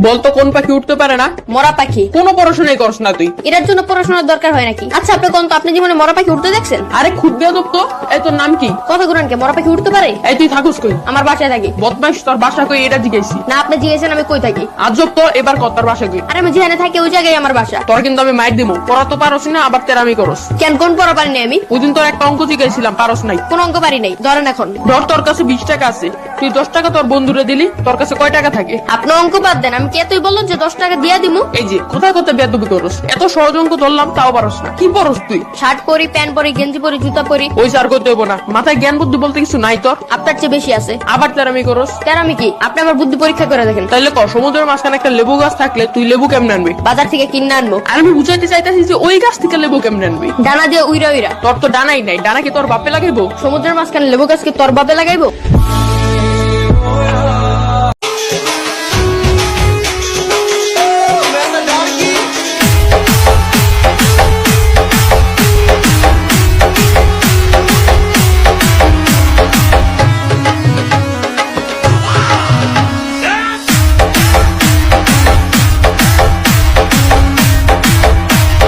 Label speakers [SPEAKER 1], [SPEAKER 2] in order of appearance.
[SPEAKER 1] বলতো কোন পাখি উঠতে পারে না?
[SPEAKER 2] মরা পাখি।
[SPEAKER 1] কোনো পড়াশোনাই করছ না তুই।
[SPEAKER 2] এটার জন্য পড়াশোনার দরকার হয় নাকি? আচ্ছা আপনি কোন তো আপনি জীবনে মরা পাখি উঠতে দেখছেন?
[SPEAKER 1] আরে খুব বেয়াদব তো। এই তোর নাম কি?
[SPEAKER 2] কথা গুরান কে মরা পাখি উঠতে পারে?
[SPEAKER 1] এই তুই থাকুস কই?
[SPEAKER 2] আমার বাসায় থাকি।
[SPEAKER 1] বদমাইশ, তোর বাসা কই এটা জিজ্ঞেসি।
[SPEAKER 2] না আপনি জিজ্ঞেসেন আমি কই থাকি।
[SPEAKER 1] আজব তো, এবার কত তোর বাসা কই?
[SPEAKER 2] আরে আমি যেখানে থাকি ওই জায়গায় আমার বাসা।
[SPEAKER 1] তোর কিন্তু আমি মাইর দিমু। পড়া তো পারস না, আবার তেরামি করস।
[SPEAKER 2] কেন কোন পড়া পারিনি আমি?
[SPEAKER 1] ওইদিন তোর একটা অঙ্ক জিজ্ঞাসিলাম, পারস নাই।
[SPEAKER 2] কোন অঙ্ক পারি নাই? ধরেন এখন
[SPEAKER 1] ধর তোর কাছে 20 টাকা আছে, তুই 10 টাকা তোর বন্ধুরে দিলি, তোর কাছে কয় টাকা থাকে?
[SPEAKER 2] আপনি অঙ্ক বাদ দেন, আমি কে তুই বললো যে 10 টাকা দিয়া দিমু?
[SPEAKER 1] এই যে কোথায় কোথায় বেয়াদবি করস, এত সহজ অঙ্ক ধরলাম তাও পারস না। কি পরস তুই?
[SPEAKER 2] শার্ট পরি, প্যান্ট পরি, গেঞ্জি পরি, জুতা পরি।
[SPEAKER 1] ওই স্যার করতে হইব না, মাথায় জ্ঞান বুদ্ধি বলতে কিছু নাই তোর।
[SPEAKER 2] আপনার চেয়ে বেশি আছে।
[SPEAKER 1] আবার তেরামি করস।
[SPEAKER 2] তার আমি কি? আপনি আমার বুদ্ধি পরীক্ষা করে দেখেন।
[SPEAKER 1] তাইলে ক, সমুদ্রের মাঝখানে একটা লেবু গাছ থাকলে তুই লেবু কেমনে আনবি?
[SPEAKER 2] বাজার থেকে কিনে আনবো।
[SPEAKER 1] আর আমি বুঝাইতে চাইতেছি যে ওই গাছ থেকে লেবু কেমনে আনবি।
[SPEAKER 2] ডানা দিয়ে উইরা উইরা।
[SPEAKER 1] তোর তো ডানাই নাই, ডানা কি তোর বাপে লাগাইবো?
[SPEAKER 2] সমুদ্রের মাঝখানে লেবু গাছকে তোর বাপে লাগাইবো?